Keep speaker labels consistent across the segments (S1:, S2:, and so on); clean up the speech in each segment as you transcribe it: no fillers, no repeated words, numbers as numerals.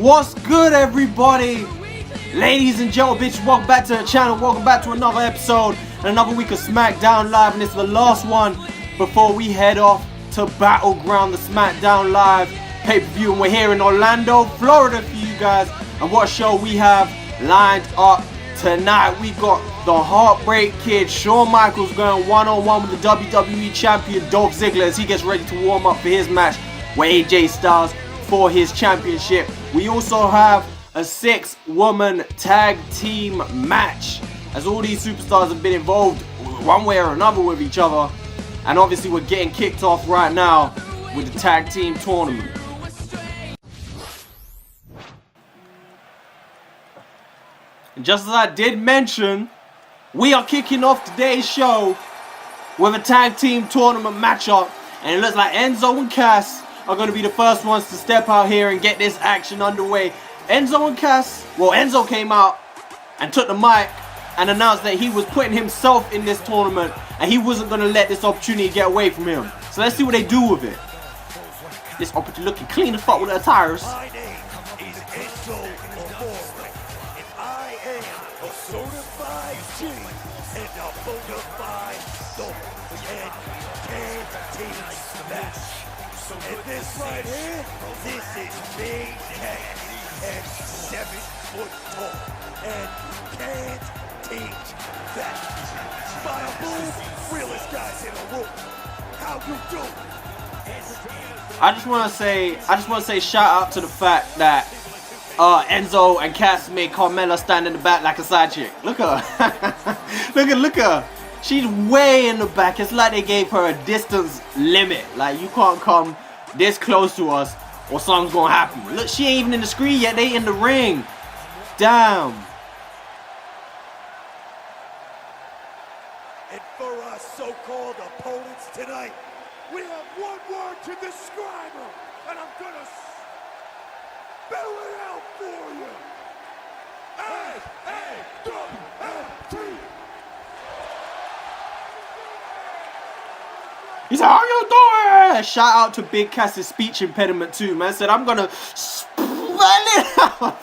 S1: What's good, everybody? Ladies and gentlemen, bitches, welcome back to the channel. Welcome back to another episode and another week of Smackdown Live. And this is the last one before we head off to Battleground, the Smackdown Live pay-per-view. And we're here in Orlando, Florida for you guys. And what show we have lined up tonight? We got the Heartbreak Kid, Shawn Michaels, going one-on-one with the WWE Champion, Dolph Ziggler, as he gets ready to warm up for his match with AJ Styles for his championship. We also have a 6-woman tag team match, as all these superstars have been involved one way or another with each other. And obviously we're getting kicked off right now with the tag team tournament. And just as I did mention, we are kicking off today's show with a tag team tournament matchup, and it looks like Enzo and Cass are going to be the first ones to step out here and get this action underway. Enzo and Cass, well, Enzo came out and took the mic and announced that he was putting himself in this tournament and he wasn't going to let this opportunity get away from him. So let's see what they do with it. This opportunity looking clean as fuck with their tires.
S2: My name is Enzo Amore, and I am a certified G and a bona fide soul. And can't teach that. And this right here, this is Big Cat, and 7 foot tall, and can't teach that. Bada boom, realest guys in the room. How you doing?
S1: I just want to say shout out to the fact that Enzo and Cass made Carmella stand in the back like a side chick. Look at her. look at her. She's way in the back. It's like they gave her a distance limit. Like, you can't come this close to us or something's gonna happen. Look, she ain't even in the screen yet. They in the ring. Damn.
S2: And for our so-called opponents tonight, we have one word to describe them, and I'm gonna spell it out for you. A-A-W-L-T.
S1: He said, how you doing? Shout out to Big Cass's speech impediment too, man. Said, I'm gonna spell it out.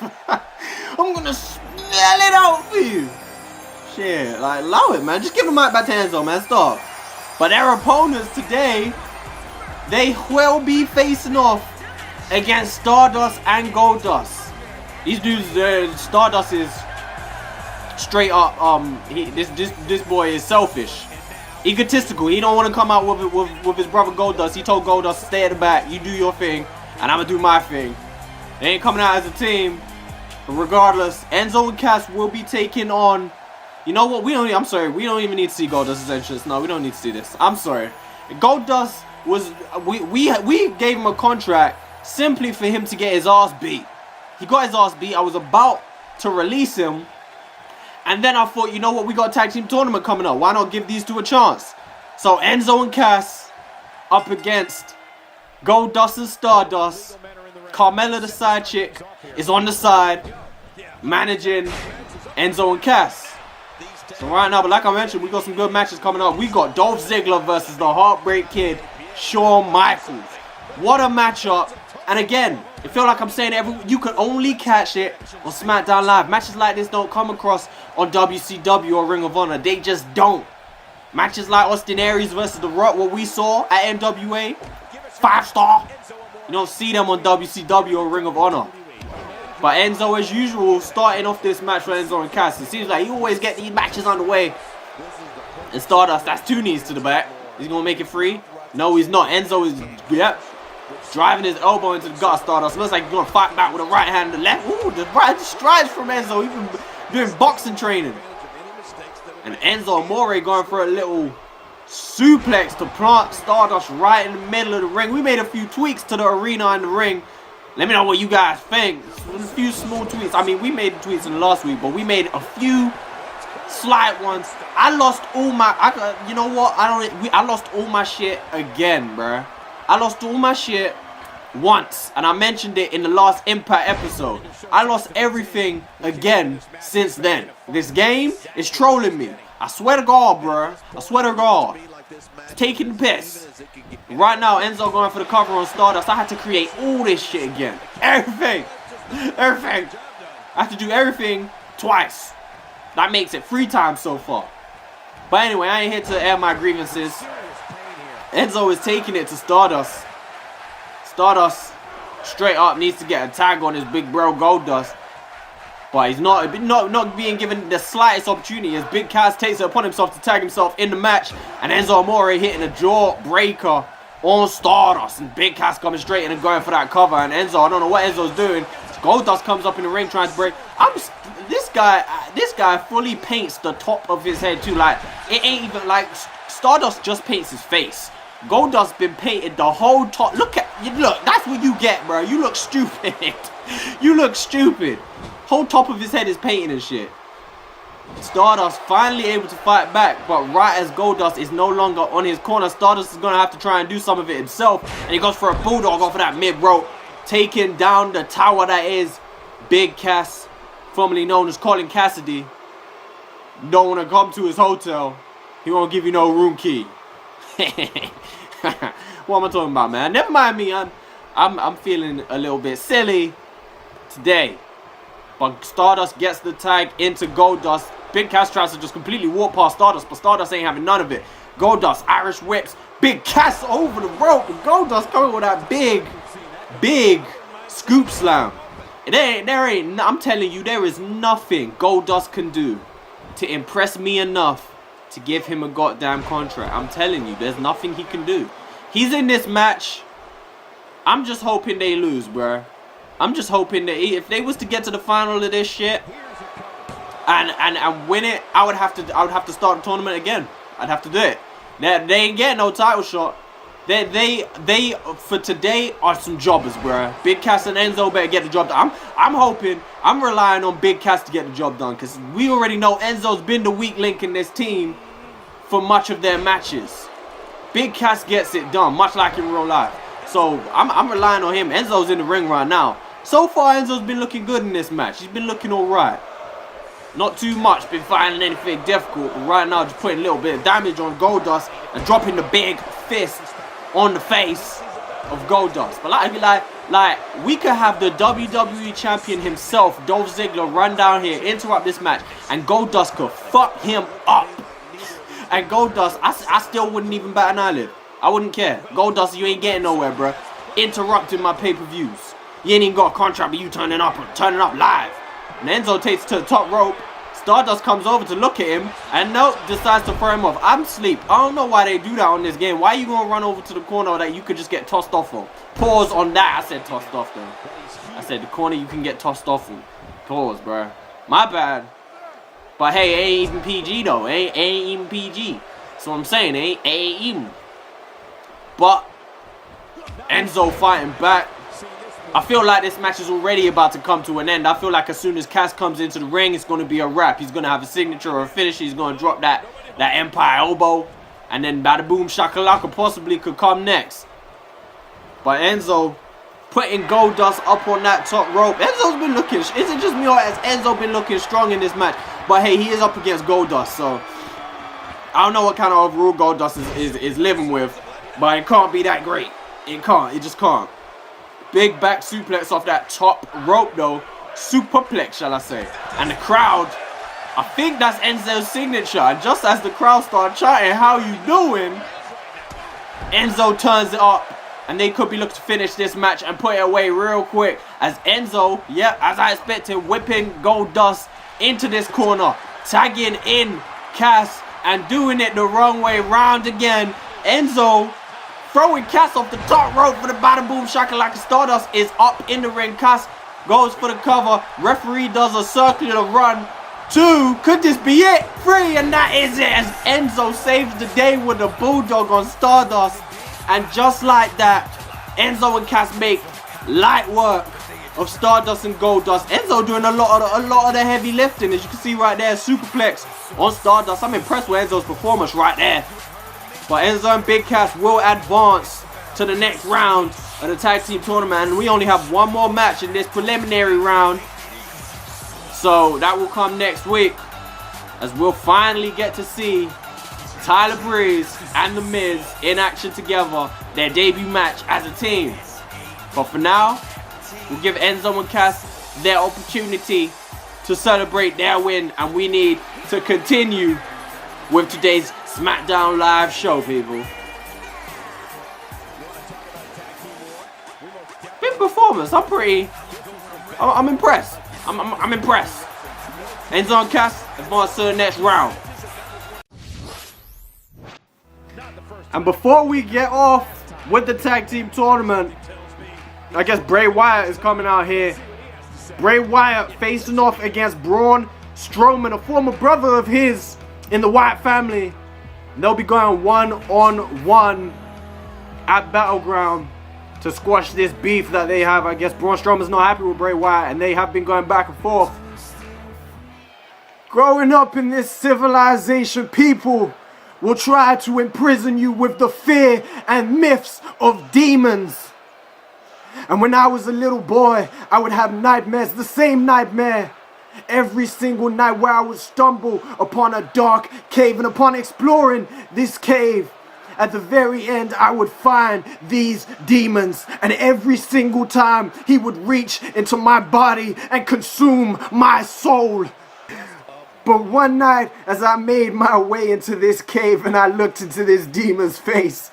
S1: I'm gonna spell it out for you. Shit, like, allow it, man. Just give the mic back to Enzo, man. Stop. But their opponents today, they will be facing off against Stardust and Goldust. These dudes, Stardust is straight up, this boy is selfish. Egotistical. He don't want to come out with his brother Goldust. He told Goldust to stay at the back. You do your thing, and I'm gonna do my thing. They ain't coming out as a team. But regardless, Enzo and Cass will be taking on. You know what? I'm sorry. We don't even need to see Goldust's entrance. No, we don't need to see this. I'm sorry. Goldust was. We gave him a contract simply for him to get his ass beat. He got his ass beat. I was about to release him. And then I thought, you know what, we got a tag team tournament coming up. Why not give these two a chance? So Enzo and Cass up against Goldust and Stardust. Carmella, the side chick, is on the side managing Enzo and Cass. So right now, but like I mentioned, we got some good matches coming up. We got Dolph Ziggler versus the Heartbreak Kid, Shawn Michaels. What a matchup. And again, I feel like I'm saying you can only catch it on SmackDown Live. Matches like this don't come across on WCW or Ring of Honor. They just don't. Matches like Austin Aries versus The Rock, what we saw at NWA, 5-star. You don't see them on WCW or Ring of Honor. But Enzo, as usual, starting off this match for Enzo and Cass. It seems like he always get these matches underway. And Stardust, that's 2 knees to the back. He's going to make it free. No, he's not. Enzo is, yep, driving his elbow into the gut. Stardust looks like he's going to fight back with a right hand and the left. Ooh, the right strides from Enzo. He's been doing boxing training. And Enzo Amore going for a little suplex to plant Stardust right in the middle of the ring. We made a few tweaks to the arena and the ring. Let me know what you guys think. A few small tweaks. I mean, we made tweets in the last week, but we made a few slight ones. I lost all my. You know what? I lost all my shit again, bruh. I lost all my shit once, and I mentioned it in the last Impact episode. I lost everything again since then. This game is trolling me. I swear to God, bruh. I swear to God. It's taking the piss. Right now, Enzo going for the cover on Stardust. I had to create all this shit again. Everything. Everything. I have to do everything twice. That makes it 3 times so far. But anyway, I ain't here to air my grievances. Enzo is taking it to Stardust. Stardust straight up needs to get a tag on his big bro Goldust. But he's not being given the slightest opportunity as Big Cass takes it upon himself to tag himself in the match. And Enzo Amore hitting a jawbreaker on Stardust. And Big Cass coming straight in and going for that cover. And Enzo, I don't know what Enzo's doing. Goldust comes up in the ring trying to break. This guy fully paints the top of his head too. Like, it ain't even like Stardust just paints his face. Goldust been painted the whole top. Look, that's what you get, bro. You look stupid. You look stupid. Whole top of his head is painted and shit. Stardust finally able to fight back, but right as Goldust is no longer on his corner, Stardust is gonna have to try and do some of it himself. And he goes for a bulldog off of that mid rope, taking down the tower that is Big Cass, formerly known as Colin Cassidy. Don't want to come to his hotel. He won't give you no room key. What am I talking about, man? Never mind me. I'm feeling a little bit silly today. But Stardust gets the tag into Goldust. Big Cass tries to just completely walk past Stardust, but Stardust ain't having none of it. Goldust, Irish whips, Big Cass over the rope, and Goldust coming with that big scoop slam. I'm telling you, there is nothing Goldust can do to impress me enough to give him a goddamn contract. I'm telling you, there's nothing he can do. He's in this match. I'm just hoping they lose, bruh. I'm just hoping that if they was to get to the final of this shit and win it, I would have to start the tournament again. I'd have to do it. They ain't getting no title shot. They for today are some jobbers, bruh. Big Cass and Enzo better get the job done. I'm relying on Big Cass to get the job done, because we already know Enzo's been the weak link in this team for much of their matches. Big Cass gets it done, much like in real life. So I'm relying on him. Enzo's in the ring right now. So far, Enzo's been looking good in this match. He's been looking alright. Not too much, been finding anything difficult. But right now, just putting a little bit of damage on Goldust and dropping the big fist on the face of Goldust. But like we could have the WWE champion himself, Dolph Ziggler, run down here, interrupt this match, and Goldust could fuck him up. And Goldust, I still wouldn't even bat an eyelid. I wouldn't care. Goldust, you ain't getting nowhere, bruh. Interrupting my pay-per-views. You ain't even got a contract, but you turning up live. And Enzo takes it to the top rope. Stardust comes over to look at him, and nope, decides to throw him off. I'm asleep. I don't know why they do that on this game. Why are you gonna run over to the corner that you could just get tossed off on? Pause on that. I said tossed off though. I said the corner you can get tossed off on. Pause, bruh. My bad. But hey, it ain't even PG though. It ain't even PG. That's what I'm saying. It ain't even. But Enzo fighting back. I feel like this match is already about to come to an end. I feel like as soon as Cass comes into the ring, it's going to be a wrap. He's going to have a signature or a finish. He's going to drop that Empire elbow. And then bada boom shakalaka possibly could come next. But Enzo putting Goldust up on that top rope. Enzo's been looking, is it just me or has Enzo been looking strong in this match? But hey, he is up against Goldust. So I don't know what kind of overall Goldust is living with. But it can't be that great. It can't. It just can't. Big back suplex off that top rope though. Superplex, shall I say. And the crowd, I think that's Enzo's signature. And just as the crowd start chanting, how you doing? Enzo turns it up. And they could be looking to finish this match and put it away real quick. As Enzo, yeah, as I expected, whipping Goldust into this corner. Tagging in Cass and doing it the wrong way round again. Enzo throwing Cass off the top rope for the bada boom shakalaka. Stardust is up in the ring. Cass goes for the cover. Referee does a circular run. 2. Could this be it? 3. And that is it. As Enzo saves the day with a bulldog on Stardust. And just like that, Enzo and Cass make light work of Stardust and Goldust. Enzo doing a lot of the heavy lifting. As you can see right there, superplex on Stardust. I'm impressed with Enzo's performance right there. But Enzo and Big Cass will advance to the next round of the tag team tournament. And we only have one more match in this preliminary round. So that will come next week. As we'll finally get to see Tyler Breeze and The Miz in action together. Their debut match as a team. But for now, we'll give Enzo and Cass their opportunity to celebrate their win, and we need to continue with today's Smackdown live show, people. Big performance. I'm impressed. I'm impressed. Ends on cast. Advance to the next round. And before we get off with the tag team tournament, I guess Bray Wyatt is coming out here. Bray Wyatt facing off against Braun Strowman, a former brother of his in the Wyatt family. And they'll be going one-on-one at Battleground to squash this beef that they have. I guess Braun Strowman's not happy with Bray Wyatt, and they have been going back and forth. Growing up in this civilization, people will try to imprison you with the fear and myths of demons. And when I was a little boy, I would have nightmares, the same nightmare every single night, where I would stumble upon a dark cave, and upon exploring this cave, at the very end, I would find these demons, and every single time he would reach into my body and consume my soul. But one night, as I made my way into this cave and I looked into this demon's face,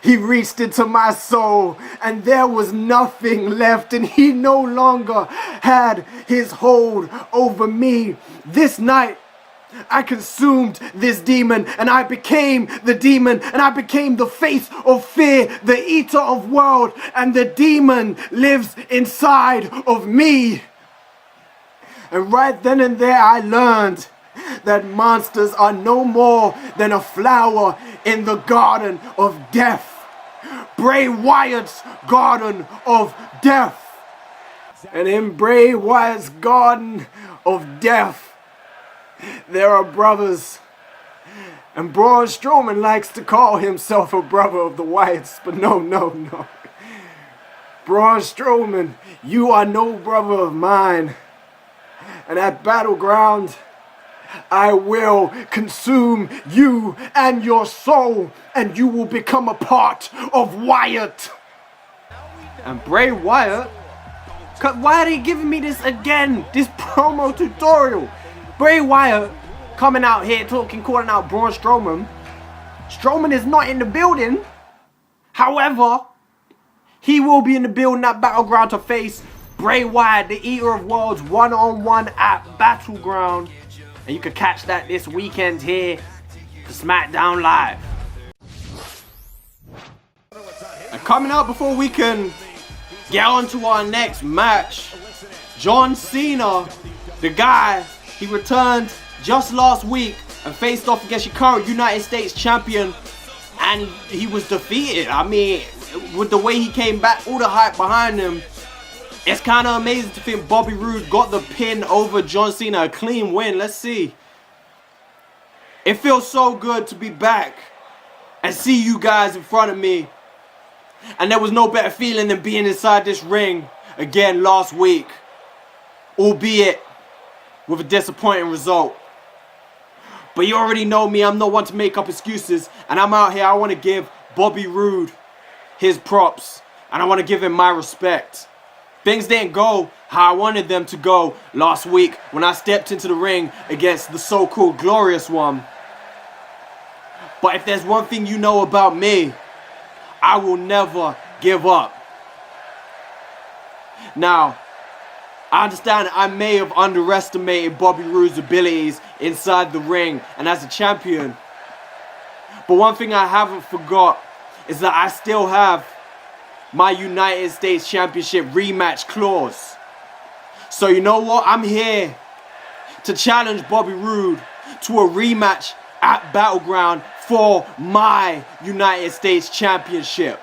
S1: he reached into my soul and there was nothing left, and he no longer had his hold over me. This night, I consumed this demon, and I became the demon, and I became the face of fear, the eater of world, and the demon lives inside of me. And right then and there I learned that monsters are no more than a flower in the garden of death. Bray Wyatt's garden of death. And in Bray Wyatt's garden of death, there are brothers. And Braun Strowman likes to call himself a brother of the Wyatts, but no. Braun Strowman, you are no brother of mine. And at Battleground, I will consume you and your soul, and you will become a part of Wyatt. And Bray Wyatt, why are they giving me this again? This promo tutorial. Bray Wyatt coming out here calling out Braun Strowman. Strowman is not in the building. However, he will be in the building at Battleground to face Bray Wyatt, the Eater of Worlds, one-on-one at Battleground. And you can catch that this weekend here to Smackdown Live. And coming up before we can get on to our next match, John Cena, the guy, he returned just last week and faced off against your current United States champion, and he was defeated. I mean, with the way he came back, all the hype behind him, it's kind of amazing to think Bobby Roode got the pin over John Cena, a clean win. Let's see. It feels so good to be back and see you guys in front of me. And there was no better feeling than being inside this ring again last week, albeit with a disappointing result. But you already know me, I'm not one to make up excuses, and I'm out here. I want to give Bobby Roode his props, and I want to give him my respect. Things didn't go how I wanted them to go last week when I stepped into the ring against the so-called Glorious One. But if there's one thing you know about me, I will never give up. Now, I understand I may have underestimated Bobby Roode's abilities inside the ring and as a champion. But one thing I haven't forgot is that I still have my United States Championship rematch clause. So you know what? I'm here to challenge Bobby Roode to a rematch at Battleground for my United States Championship.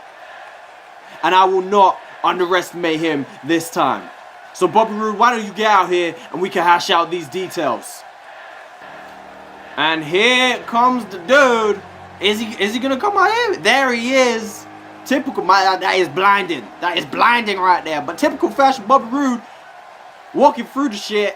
S1: And I will not underestimate him this time. So Bobby Roode, why don't you get out here and we can hash out these details. And here comes the dude. Is he gonna come out here? There he is. Typical, that is blinding. That is blinding right there. But typical fashion, Bobby Roode walking through the shit.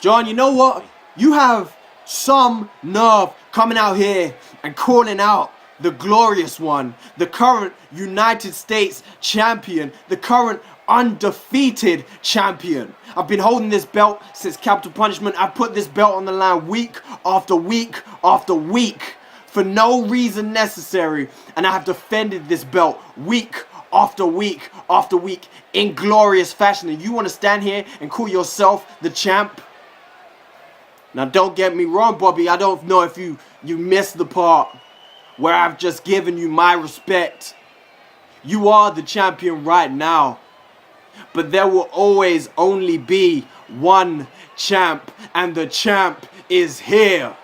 S1: John, you know what? You have some nerve coming out here and calling out the Glorious One, the current United States champion, the current undefeated champion. I've been holding this belt since Capital Punishment. I've put this belt on the line week after week after week for no reason necessary, and I have defended this belt week after week after week in glorious fashion. And you want to stand here and call yourself the champ? Now don't get me wrong, Bobby, I don't know if you missed the part where I've just given you my respect. You are the champion right now, but there will always only be one champ, and the champ is here.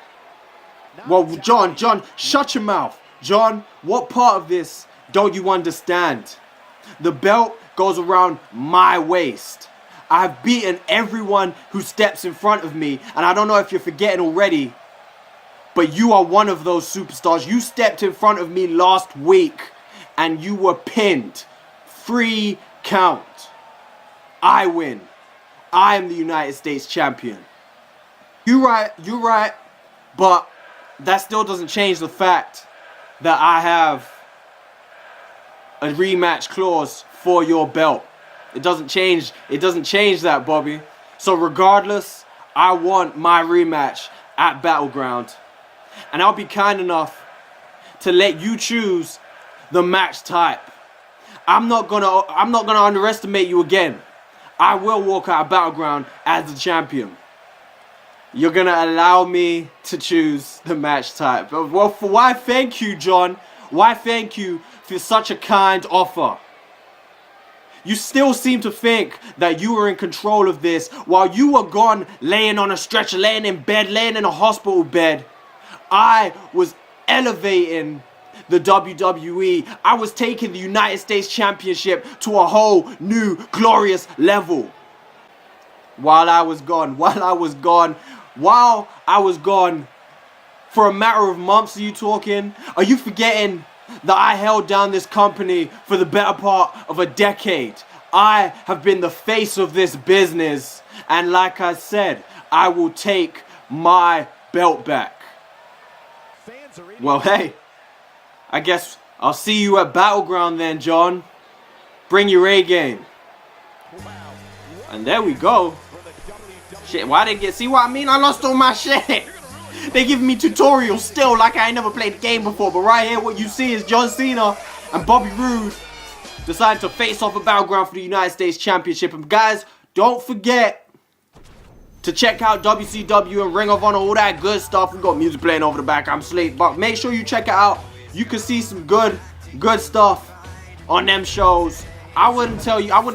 S1: Well, John, shut your mouth. John, what part of this don't you understand? The belt goes around my waist. I've beaten everyone who steps in front of me, and I don't know if you're forgetting already, but you are one of those superstars. You stepped in front of me last week, and you were pinned. 3 count. I win. I am the United States champion. You're right, but that still doesn't change the fact that I have a rematch clause for your belt. It doesn't change that, Bobby. So regardless, I want my rematch at Battleground. And I'll be kind enough to let you choose the match type. I'm not gonna underestimate you again. I will walk out of Battleground as the champion. You're gonna allow me to choose the match type. Well, why thank you, John? Why thank you for such a kind offer? You still seem to think that you were in control of this while you were gone laying on a stretcher, laying in bed, laying in a hospital bed. I was elevating the WWE. I was taking the United States Championship to a whole new glorious level. While I was gone for a matter of months, are you talking? Are you forgetting that I held down this company for the better part of a decade? I have been the face of this business, and like I said, I will take my belt back. Well, hey, I guess I'll see you at Battleground then, John. Bring your A game. And there we go. Shit, why didn't get... See what I mean? I lost all my shit. They giving me tutorials still like I ain't never played the game before. But right here, what you see is John Cena and Bobby Roode decided to face off a Battleground for the United States Championship. And guys, don't forget to check out WCW and Ring of Honor, all that good stuff. We got music playing over the back. I'm asleep. But make sure you check it out. You can see some good stuff on them shows. I wouldn't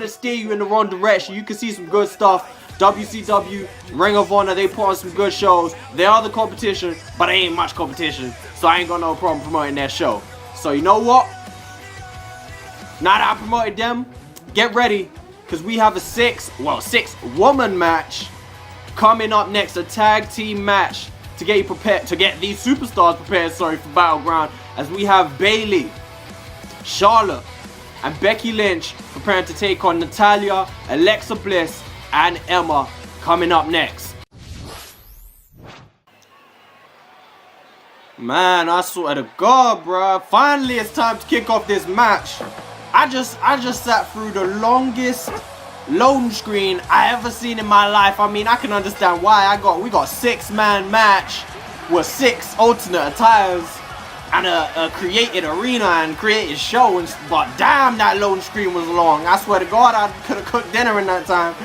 S1: steer you in the wrong direction. You can see some good stuff. WCW, Ring of Honor, they put on some good shows. They are the competition, but they ain't much competition. So I ain't got no problem promoting their show. So you know what? Now that I promoted them, get ready. Because we have a six-woman match coming up next. A tag team match to get you prepared, to get these superstars prepared, for Battleground. As we have Bayley, Charlotte, and Becky Lynch preparing to take on Natalya, Alexa Bliss, and Emma coming up next. Man, I swear to God, bro. Finally, it's time to kick off this match. I just sat through the longest loading screen I ever seen in my life. I mean, I can understand why. We got 6-man match with 6 alternate attires and a created arena and created show. But damn, that loading screen was long. I swear to God, I could have cooked dinner in that time.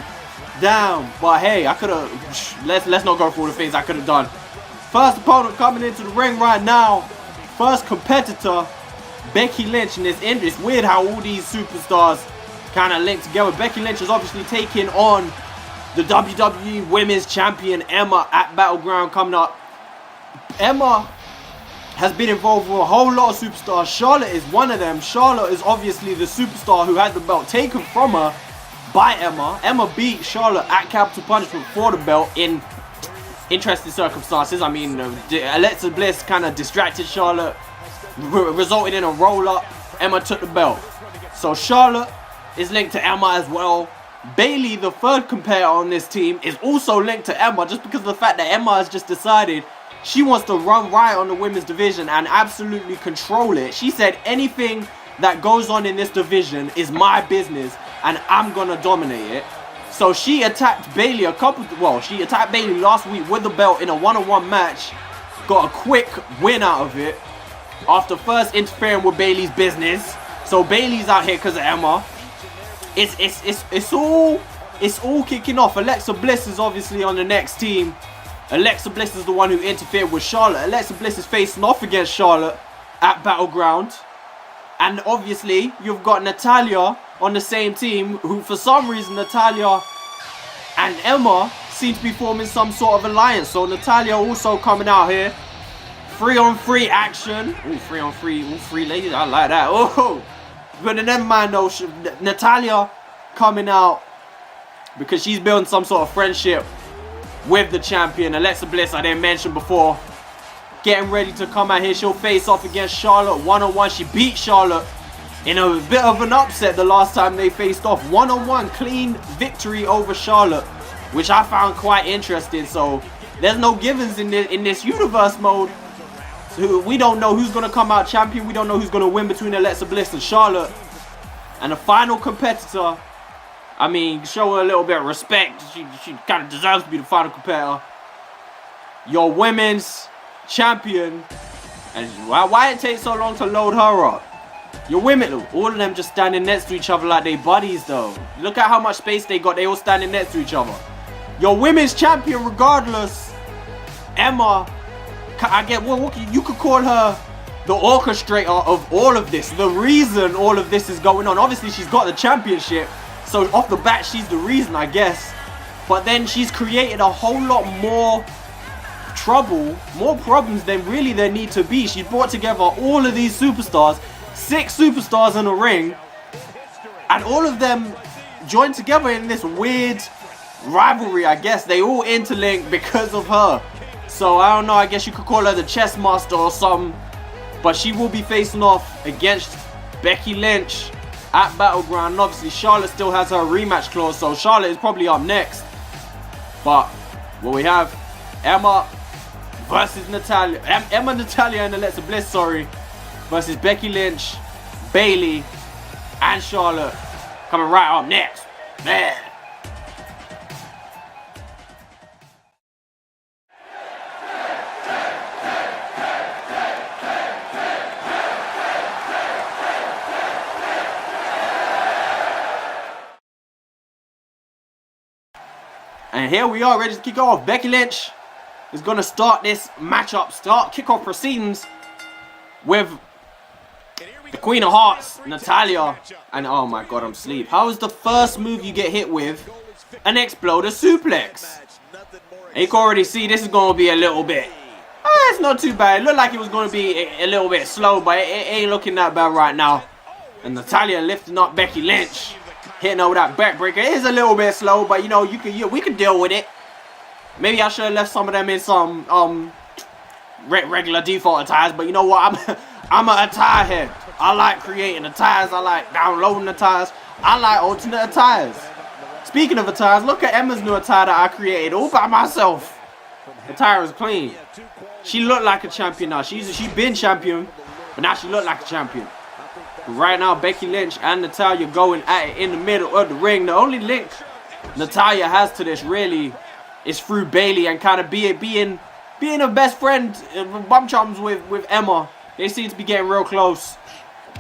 S1: Damn, but hey, I could have. Let's not go through all the things I could have done. First opponent coming into the ring right now. First competitor, Becky Lynch. And it's weird how all these superstars kind of link together. Becky Lynch is obviously taking on the WWE Women's Champion Emma at Battleground coming up. Emma has been involved with a whole lot of superstars. Charlotte is one of them. Charlotte is obviously the superstar who had the belt taken from her by Emma. Emma beat Charlotte at Capital Punishment for the belt in interesting circumstances. I mean, Alexa Bliss kind of distracted Charlotte, resulted in a roll-up. Emma took the belt. So Charlotte is linked to Emma as well. Bayley, the third competitor on this team, is also linked to Emma just because of the fact that Emma has just decided she wants to run riot on the women's division and absolutely control it. She said anything that goes on in this division is my business, and I'm gonna dominate it. So she attacked Bayley she attacked Bayley last week with the belt in a one-on-one match. Got a quick win out of it after first interfering with Bayley's business. So Bayley's out here because of Emma. It's all kicking off. Alexa Bliss is obviously on the next team. Alexa Bliss is the one who interfered with Charlotte. Alexa Bliss is facing off against Charlotte at Battleground. And obviously, you've got Natalya on the same team, who for some reason, Natalya and Emma seem to be forming some sort of alliance. So Natalya also coming out here. 3-on-3 action. Ooh, 3-on-3. Ooh, 3 ladies. I like that. Oh, but never mind though. Natalya coming out because she's building some sort of friendship with the champion. Alexa Bliss, I didn't mention before, getting ready to come out here. She'll face off against Charlotte one-on-one. She beat Charlotte in a bit of an upset the last time they faced off. One-on-one clean victory over Charlotte, which I found quite interesting. So there's no givens in this universe mode. So we don't know who's going to come out champion. We don't know who's going to win between Alexa Bliss and Charlotte. And the final competitor, I mean, show her a little bit of respect. She kind of deserves to be the final competitor. Your women's champion. And why it takes so long to load her up? Your women, all of them just standing next to each other like they buddies though. Look at how much space they got. They all standing next to each other. Your women's champion regardless. Emma, I get, well, you could call her the orchestrator of all of this. The reason all of this is going on. Obviously she's got the championship. So off the bat, she's the reason, I guess. But then she's created a whole lot more trouble, more problems than really there need to be. She brought together all of these superstars, 6 superstars in a ring, and all of them joined together in this weird rivalry, I guess. They all interlink because of her. So I don't know, I guess you could call her the chess master or something. But she will be facing off against Becky Lynch at Battleground. And obviously Charlotte still has her rematch clause, so Charlotte is probably up next. But what we have, Emma versus Natalya, Natalya and Alexa Bliss, sorry, versus Becky Lynch, Bayley, and Charlotte coming right up next. Man. And here we are, ready to kick off. Becky Lynch is going to start this matchup, kickoff proceedings with the Queen of Hearts, Natalya. And oh my god, I'm asleep. How is the first move you get hit with an exploder suplex? And you can already see this is going to be a little bit, it's not too bad. It looked like it was going to be a little bit slow, but it ain't looking that bad right now. And Natalya lifting up Becky Lynch, hitting her with that backbreaker. It is a little bit slow, but you know, we can deal with it. Maybe I should have left some of them in some regular default attires, but you know what? I'm an attire head. I like creating attires. I like downloading attires. I like alternate attires. Speaking of attires, look at Emma's new attire that I created all by myself. The attire is clean. She looked like a champion now. She's been champion, but now she looked like a champion. Right now, Becky Lynch and Natalya going at it in the middle of the ring. The only link Natalya has to this really is through Bayley and kind of being a best friend, bum chums with Emma. They seem to be getting real close.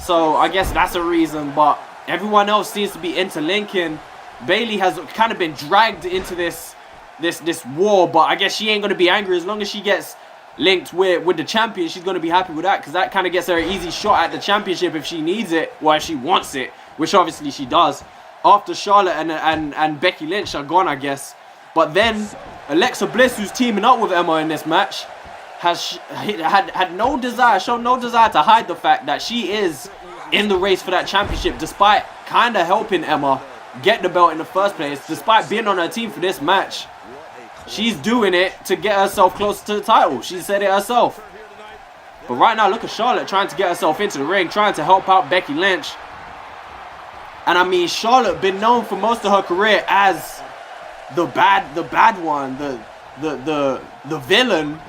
S1: So I guess that's a reason. But everyone else seems to be interlinking. Bayley has kind of been dragged into this war, but I guess she ain't going to be angry as long as she gets linked with the champion. She's going to be happy with that because that kind of gets her an easy shot at the championship if she needs it, or if she wants it, which obviously she does. After Charlotte and Becky Lynch are gone, I guess. But then Alexa Bliss, who's teaming up with Emma in this match, had no desire, shown no desire to hide the fact that she is in the race for that championship, despite kind of helping Emma get the belt in the first place, despite being on her team for this match. She's doing it to get herself closer to the title. She said it herself. But right now, look at Charlotte trying to get herself into the ring, trying to help out Becky Lynch. And I mean, Charlotte been known for most of her career as the bad one, the villain.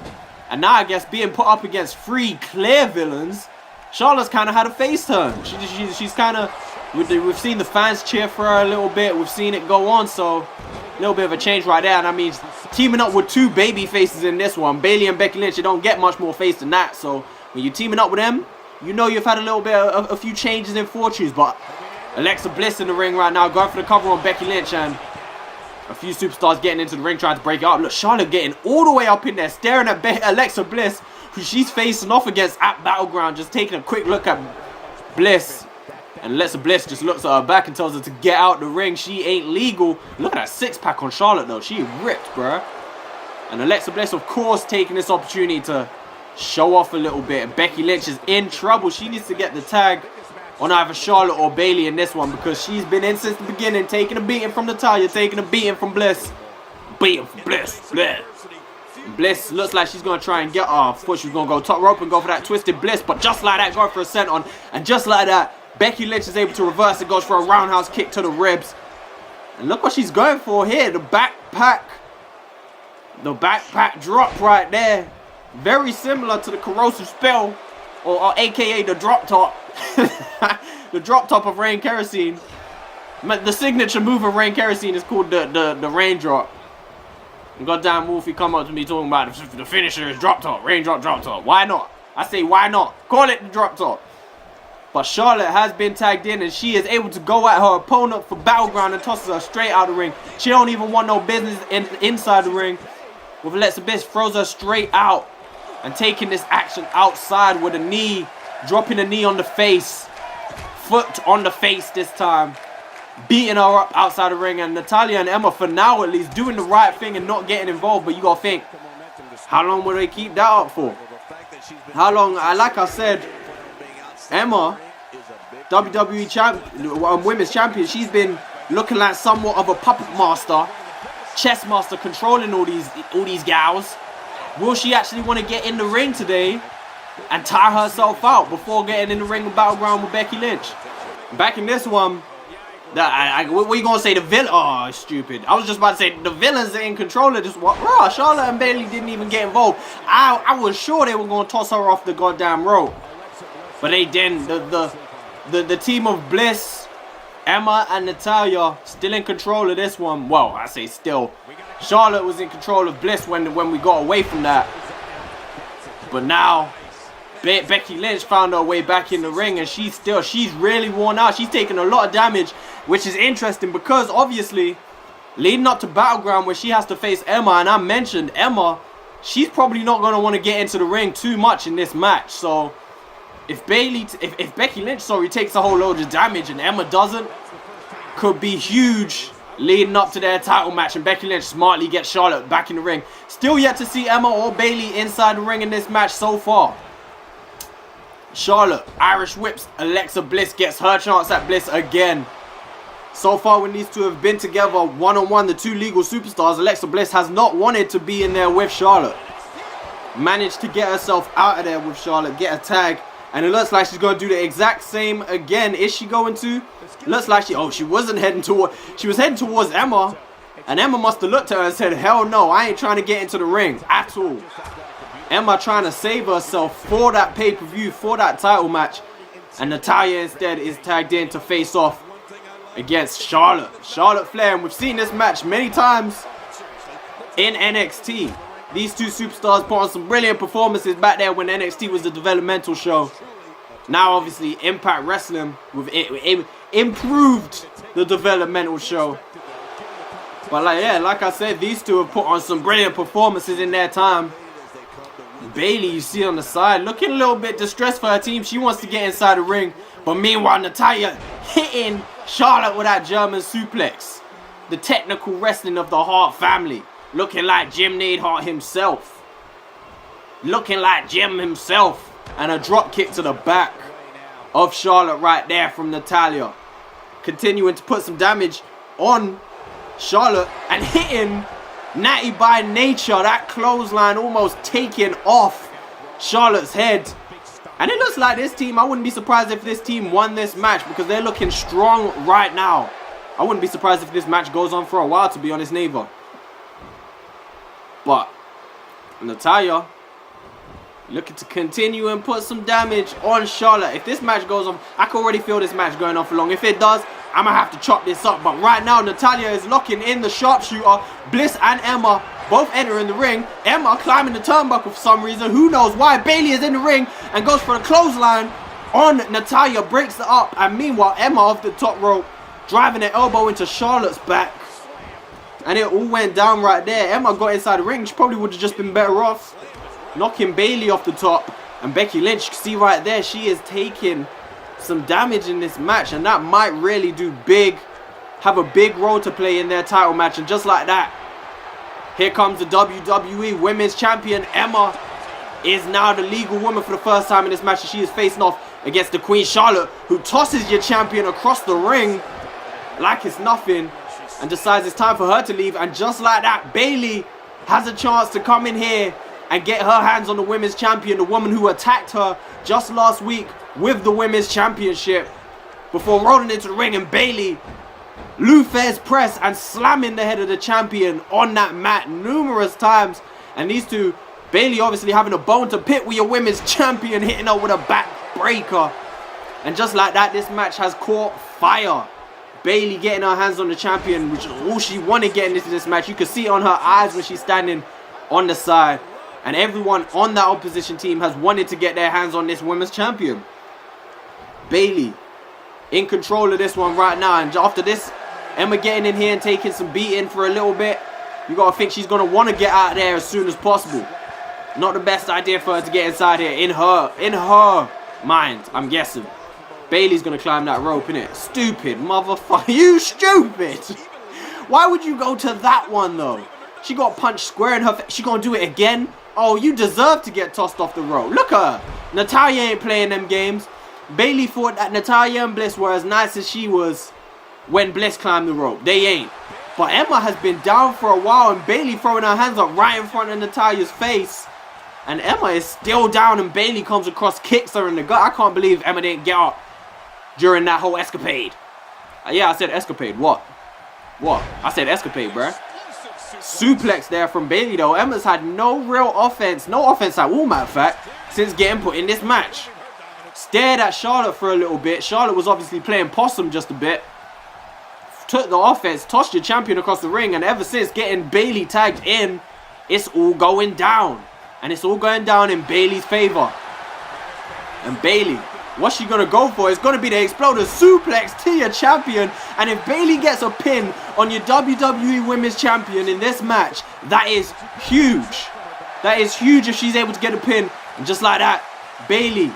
S1: And now I guess being put up against 3 clear villains, Charlotte's kind of had a face turn. She's kind of We've seen the fans cheer for her a little bit. We've seen it go on, so a little bit of a change right there. And I mean, teaming up with two baby faces in this one, Bayley and Becky Lynch, you don't get much more face than that. So when you're teaming up with them, you know you've had a little bit of a few changes in fortunes. But Alexa Bliss in the ring right now, going for the cover on Becky Lynch, and a few superstars getting into the ring trying to break it up. Look, Charlotte getting all the way up in there, staring at Alexa Bliss, who she's facing off against at Battleground, just taking a quick look at Bliss. And Alexa Bliss just looks at her back and tells her to get out the ring. She ain't legal. Look at that six-pack on Charlotte, though. She ripped, bruh. And Alexa Bliss, of course, taking this opportunity to show off a little bit. And Becky Lynch is in trouble. She needs to get the tag on either Charlotte or Bayley in this one, because she's been in since the beginning, taking a beating from Natalya, taking a beating from Bliss. Beating from Bliss. Bliss looks like she's going to try and get off. Thought she was going to go top rope and go for that twisted Bliss, but just like that, going for a senton. And just like that, Becky Lynch is able to reverse and goes for a roundhouse kick to the ribs. And look what she's going for here. The backpack. The backpack drop right there. Very similar to the corrosive spell. Or aka the drop top. The drop top of Rain Kerosene. The signature move of Rain Kerosene is called the raindrop. And goddamn Wolfie come up to me talking about the finisher is drop top. Raindrop, drop top. Why not? I say why not? Call it the drop top. But Charlotte has been tagged in, and she is able to go at her opponent for Battleground and tosses her straight out the ring. She don't even want no business inside the ring. With Alexa Bliss, throws her straight out and taking this action outside with a knee, dropping a knee on the face, foot on the face this time, beating her up outside the ring. And Natalya and Emma, for now at least, doing the right thing and not getting involved. But you gotta think, how long will they keep that up for? How long? Like I said, Emma, WWE women's champion, she's been looking like somewhat of a puppet master, chess master, controlling all these gals. Will she actually want to get in the ring today and tire herself out before getting in the ring with Battleground with Becky Lynch? Back in this one, what are you gonna say? The villain? Oh, stupid. I was just about to say the villains are in control of this one. Bro, Charlotte and Bayley didn't even get involved. I was sure they were gonna toss her off the goddamn rope. But they didn't. The team of Bliss, Emma, and Natalya still in control of this one. Well, I say still. Charlotte was in control of Bliss when we got away from that. But now, Becky Lynch found her way back in the ring, and she's really worn out. She's taking a lot of damage, which is interesting because obviously, leading up to Battleground where she has to face Emma, and I mentioned Emma, she's probably not going to want to get into the ring too much in this match. So if Becky Lynch, takes a whole load of damage and Emma doesn't, could be huge leading up to their title match, and Becky Lynch smartly gets Charlotte back in the ring. Still yet to see Emma or Bayley inside the ring in this match so far. Charlotte, Irish whips, Alexa Bliss gets her chance at Bliss again. So far when these two have been together one-on-one, the two legal superstars, Alexa Bliss has not wanted to be in there with Charlotte. Managed to get herself out of there with Charlotte, get a tag. And it looks like she's going to do the exact same again. Is she going to? Looks like she was heading towards Emma. And Emma must have looked at her and said, hell no, I ain't trying to get into the ring at all. Emma trying to save herself for that pay-per-view, for that title match. And Natalya instead is tagged in to face off against Charlotte. Charlotte Flair. And we've seen this match many times in NXT. These two superstars put on some brilliant performances back there when NXT was the developmental show. Now, obviously, Impact Wrestling with improved the developmental show. But like I said, these two have put on some brilliant performances in their time. Bayley, you see on the side, looking a little bit distressed for her team. She wants to get inside the ring. But meanwhile, Natalya hitting Charlotte with that German suplex. The technical wrestling of the Hart family. Looking like Jim Neidhart himself. Looking like Jim himself. And a drop kick to the back of Charlotte right there from Natalya. Continuing to put some damage on Charlotte. And hitting Natty by Nature. That clothesline almost taking off Charlotte's head. And it looks like this team, I wouldn't be surprised if this team won this match, because they're looking strong right now. I wouldn't be surprised if this match goes on for a while, to be honest, neither. But Natalya Looking to continue and put some damage on Charlotte. If this match goes on, I can already feel this match going on for long. If it does, I'm going to have to chop this up. But right now, Natalya is locking in the sharpshooter. Bliss and Emma both enter in the ring. Emma climbing the turnbuckle for some reason. Who knows why? Bayley is in the ring and goes for a clothesline on Natalya. Breaks it up. And meanwhile, Emma off the top rope, driving an elbow into Charlotte's back. And it all went down right there. Emma got inside the ring. She probably would have just been better off knocking Bayley off the top. And Becky Lynch, you can see right there, she is taking some damage in this match. And that might really have a big role to play in their title match. And just like that, here comes the WWE Women's Champion. Emma is now the legal woman for the first time in this match. And she is facing off against the Queen Charlotte, who tosses your champion across the ring like it's nothing. And decides it's time for her to leave. And just like that, Bayley has a chance to come in here and get her hands on the Women's Champion, the woman who attacked her just last week with the Women's Championship, before rolling into the ring and Bayley Luther's press and slamming the head of the champion on that mat numerous times. And these two, Bayley obviously having a bone to pick with your Women's Champion, hitting her with a back breaker. And just like that, this match has caught fire. Bayley getting her hands on the champion, which is all she wanted getting into this match. You can see it on her eyes when she's standing on the side. And everyone on that opposition team has wanted to get their hands on this Women's Champion. Bayley in control of this one right now. And after this, Emma getting in here and taking some beating for a little bit. You got to think she's going to want to get out of there as soon as possible. Not the best idea for her to get inside here. In her mind, I'm guessing. Bayley's going to climb that rope, innit? Stupid motherfucker. You stupid. Why would you go to that one, though? She got punched square in her face. She going to do it again? Oh, you deserve to get tossed off the rope. Look at her. Natalya ain't playing them games. Bayley thought that Natalya and Bliss were as nice as she was when Bliss climbed the rope. They ain't. But Emma has been down for a while, and Bayley throwing her hands up right in front of Natalya's face. And Emma is still down, and Bayley comes across, kicks her in the gut. I can't believe Emma didn't get up during that whole escapade. Yeah, I said escapade. What? I said escapade, bruh. Suplex there from Bayley, though. Emma's had no real offense. No offense at all, matter of fact, since getting put in this match. Stared at Charlotte for a little bit. Charlotte was obviously playing possum just a bit. Took the offense, tossed your champion across the ring, and ever since getting Bayley tagged in, it's all going down. And it's all going down in Bayley's favor. And Bayley, what's she going to go for? It's going to be the Exploder Suplex to your champion. And if Bayley gets a pin on your WWE Women's Champion in this match, that is huge. That is huge if she's able to get a pin. And just like that, Bayley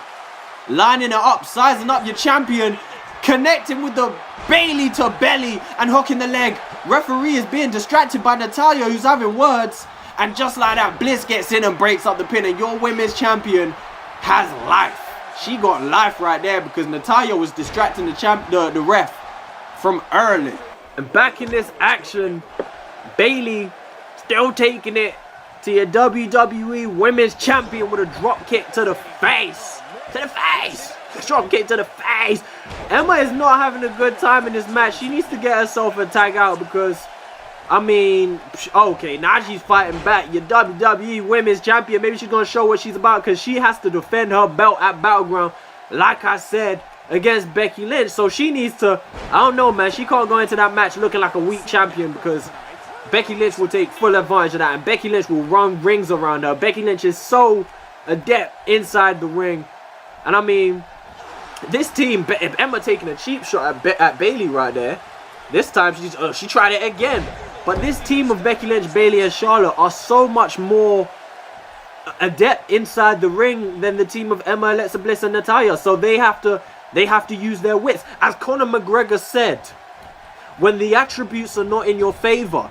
S1: lining it up, sizing up your champion, connecting with the Bayley to belly and hooking the leg. Referee is being distracted by Natalya, who's having words. And just like that, Bliss gets in and breaks up the pin. And your Women's Champion has life. She got life right there because Natalya was distracting the ref from early. And back in this action, Bayley still taking it to your WWE Women's Champion with a drop kick to the face. To the face. Drop kick to the face. Emma is not having a good time in this match. She needs to get herself a tag out because, I mean, okay, now she's fighting back. Your WWE Women's Champion. Maybe she's going to show what she's about because she has to defend her belt at Battleground, like I said, against Becky Lynch. So she needs to, I don't know, man. She can't go into that match looking like a weak champion because Becky Lynch will take full advantage of that. And Becky Lynch will run rings around her. Becky Lynch is so adept inside the ring. And I mean, this team, if Emma taking a cheap shot at Bayley right there, this time she tried it again. But this team of Becky Lynch, Bayley, and Charlotte are so much more adept inside the ring than the team of Emma, Alexa Bliss, and Natalya. So they have to use their wits. As Conor McGregor said, when the attributes are not in your favor,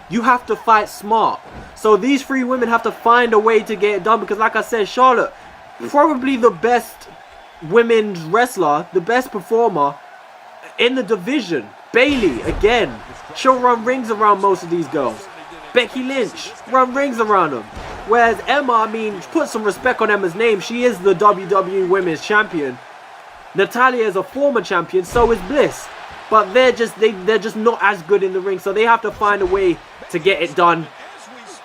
S1: you have to fight smart. So these three women have to find a way to get it done because, like I said, Charlotte, probably the best women's wrestler, the best performer in the division. Bayley, again, she'll run rings around most of these girls. Becky Lynch, run rings around them. Whereas Emma, I mean, put some respect on Emma's name. She is the WWE Women's Champion. Natalya is a former champion, so is Bliss. But they're just not as good in the ring, so they have to find a way to get it done.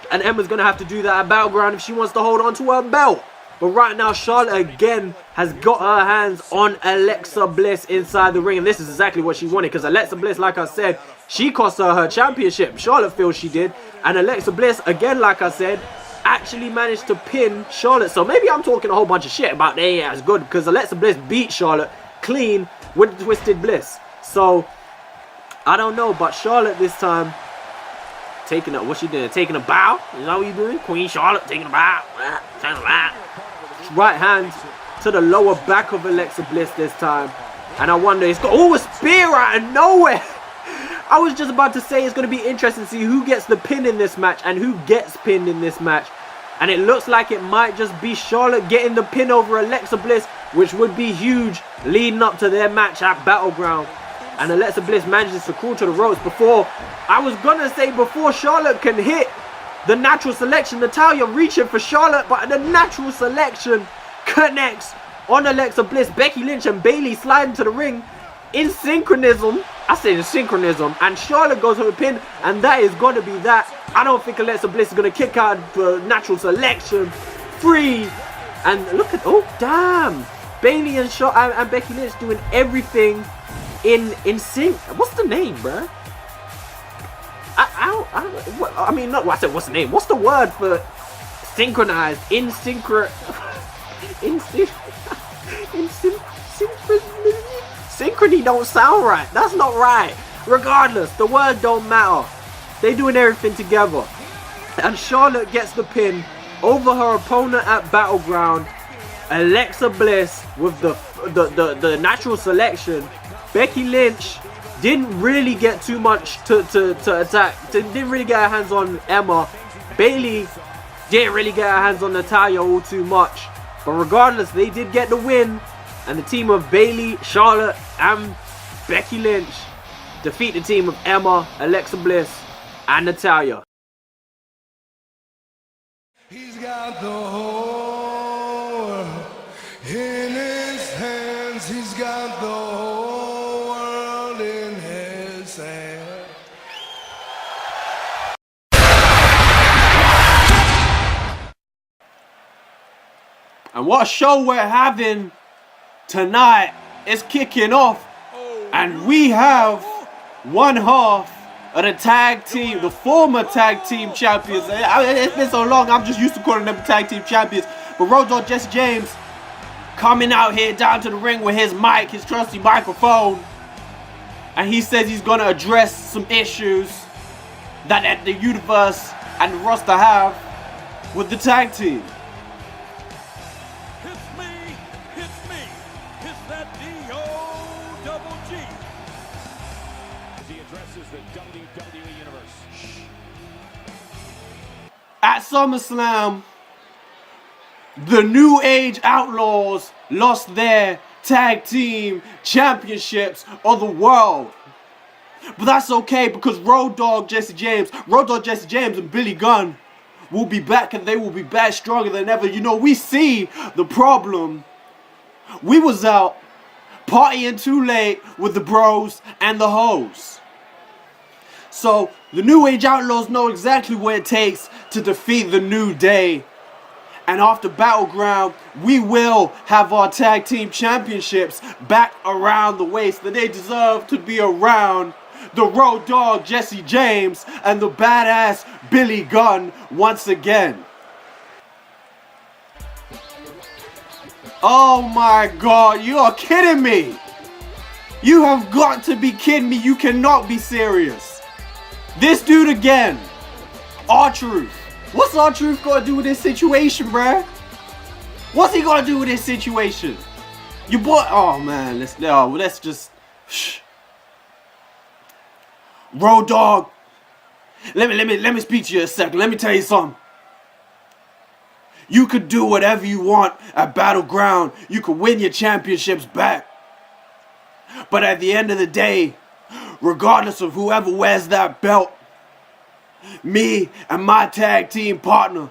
S1: And Emma's going to have to do that at Battleground if she wants to hold on to her belt.
S3: But right now, Charlotte again has got her hands on Alexa Bliss inside the ring. And this is exactly what she wanted. Because Alexa Bliss, like I said, she cost her championship. Charlotte feels she did. And Alexa Bliss, again, like I said, actually managed to pin Charlotte. So maybe I'm talking a whole bunch of shit about they ain't as good. Because Alexa Bliss beat Charlotte clean with the Twisted Bliss. So, I don't know. But Charlotte this time, taking a, what's she doing? Taking a bow? You know what you doing? Queen Charlotte taking a bow. Taking a bow. Right hand to the lower back of Alexa Bliss this time. And I wonder, it's got, oh, a spear out of nowhere. I was just about to say it's going to be interesting to see who gets the pin in this match and who gets pinned in this match. And it looks like it might just be Charlotte getting the pin over Alexa Bliss, which would be huge leading up to their match at Battleground. And Alexa Bliss manages to crawl to the ropes before, I was going to say before Charlotte can hit the natural selection. Natalya reaching for Charlotte, but the natural selection connects on Alexa Bliss. Becky Lynch and Bayley slide into the ring in synchronism. I say in synchronism. And Charlotte goes for the pin, and that is going to be that. I don't think Alexa Bliss is going to kick out the natural selection. Free. And look at, oh damn. Bayley and Becky Lynch doing everything in sync. What's the name, bruh? I mean, not what I said. What's the name? What's the word for synchronized? Synchrony don't sound right. That's not right. Regardless, the word don't matter. They doing everything together, and Charlotte gets the pin over her opponent at Battleground. Alexa Bliss with the natural selection. Becky Lynch didn't really get too much to attack. Didn't really get her hands on Emma. Bayley didn't really get her hands on Natalya all too much. But regardless, they did get the win. And the team of Bayley, Charlotte, and Becky Lynch defeat the team of Emma, Alexa Bliss, and Natalya.
S4: He's got the whole world in his hands. He's got the whole world in his hands.
S1: And what a show we're having tonight is kicking off. And we have one half of the tag team, the former tag team champions. It's been so long, I'm just used to calling them tag team champions. But Road Dogg Jesse James coming out here down to the ring with his mic, his trusty microphone. And he says he's going to address some issues that the universe and the roster have with the tag team.
S2: It's me, it's that DOGG. As he addresses the WWE Universe.
S1: At SummerSlam, the New Age Outlaws lost their tag team championships of the world. But that's okay, because Road Dogg Jesse James and Billy Gunn will be back, and they will be back stronger than ever. You know, we see the problem. We was out partying too late with the bros and the hoes. So the New Age Outlaws know exactly what it takes to defeat the New Day. And after Battleground, we will have our tag team championships back around the waist. And they deserve to be around the Road Dogg Jesse James and the badass Billy Gunn once again. Oh my God, you are kidding me. You have got to be kidding me. You cannot be serious. This dude again. R-Truth. What's R-Truth got to do with this situation, bruh? What's he got to do with this situation? Your boy, oh man, let's just, shh. Road Dogg, let me speak to you a second. Let me tell you something. You could do whatever you want at Battleground. You could win your championships back. But at the end of the day, regardless of whoever wears that belt, me and my tag team partner,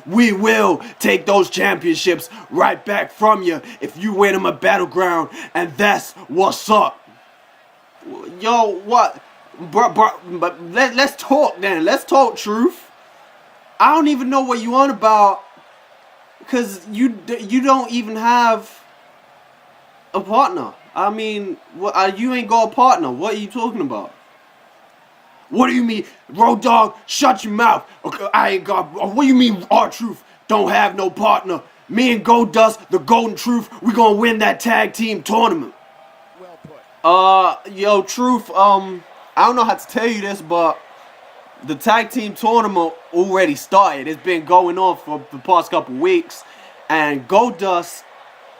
S1: we will take those championships right back from you if you win them at Battleground. And that's what's up. Yo, what? Bro, but let's talk then. Let's talk truth. I don't even know what you on about. Because you don't even have a partner. I mean, you ain't got a partner. What are you talking about? What do you mean? Road Dogg, shut your mouth. Okay, I ain't got... What do you mean R-Truth don't have no partner? Me and Goldust, the Golden Truth, we gonna win that tag team tournament. Yo, Truth, I don't know how to tell you this, but the tag team tournament already started. It's been going on for the past couple weeks, and Goldust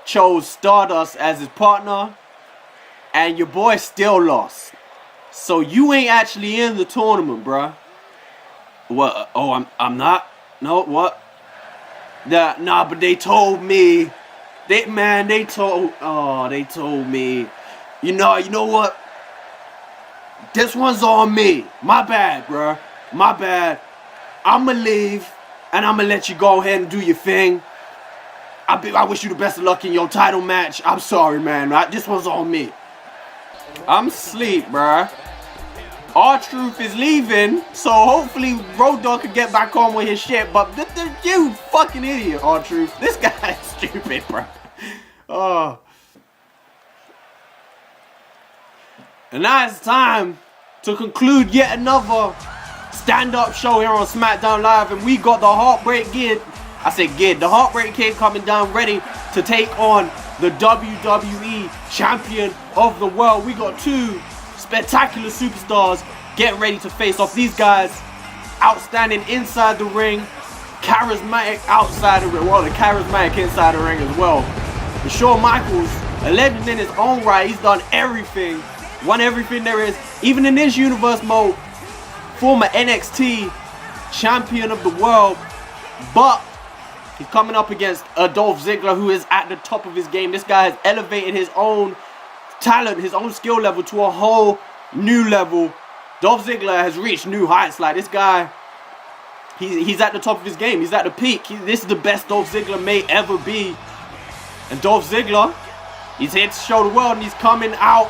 S1: chose Stardust as his partner, and your boy still lost. So you ain't actually in the tournament, bruh. What? Oh, I'm not? No, what? Nah, but they told me. They told me. You know what? This one's on me. My bad, bruh. My bad. I'ma leave, and I'ma let you go ahead and do your thing. I wish you the best of luck in your title match. I'm sorry, man. This one's on me. I'm asleep, bruh. R-Truth is leaving, so hopefully Road Dogg could get back on with his shit. But you fucking idiot, R-Truth. This guy is stupid, bruh. Oh. And now it's time to conclude yet another stand-up show here on Smackdown Live, and we got the Heartbreak Kid. I said Kid. The Heartbreak Kid coming down ready to take on the WWE Champion of the World. We got two spectacular superstars getting ready to face off. These guys, outstanding inside the ring, charismatic outside the ring. Well, the charismatic inside the ring as well. And Shawn Michaels, a legend in his own right. He's done everything. Won everything there is, even in this universe mode. Former NXT champion of the world, but he's coming up against Dolph Ziggler, who is at the top of his game. This guy has elevated his own talent, his own skill level to a whole new level. Dolph Ziggler has reached new heights. Like, this guy, he's at the top of his game. He's at the peak. This is the best Dolph Ziggler may ever be. And Dolph Ziggler, he's here to show the world, and he's coming out.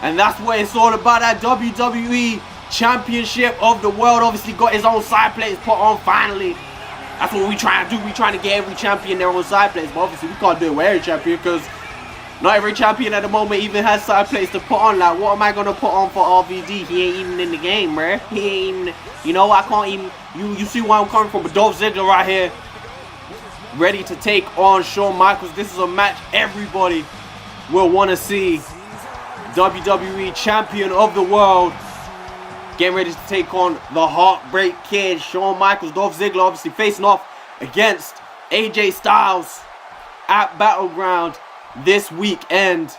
S1: And that's what it's all about, that WWE Championship of the World. Obviously got his own side plates put on finally. That's what we trying to do. We trying to get every champion their own side plates. But obviously we can't do it with every champion, because not every champion at the moment even has side plates to put on. Like, what am I going to put on for RVD? He ain't even in the game, bruh. He ain't even, you know, I can't even, you see where I'm coming from. But Dolph Ziggler right here, ready to take on Shawn Michaels. This is a match everybody will want to see. WWE Champion of the World getting ready to take on the Heartbreak Kid, Shawn Michaels. Dolph Ziggler obviously facing off against AJ Styles at Battleground this weekend.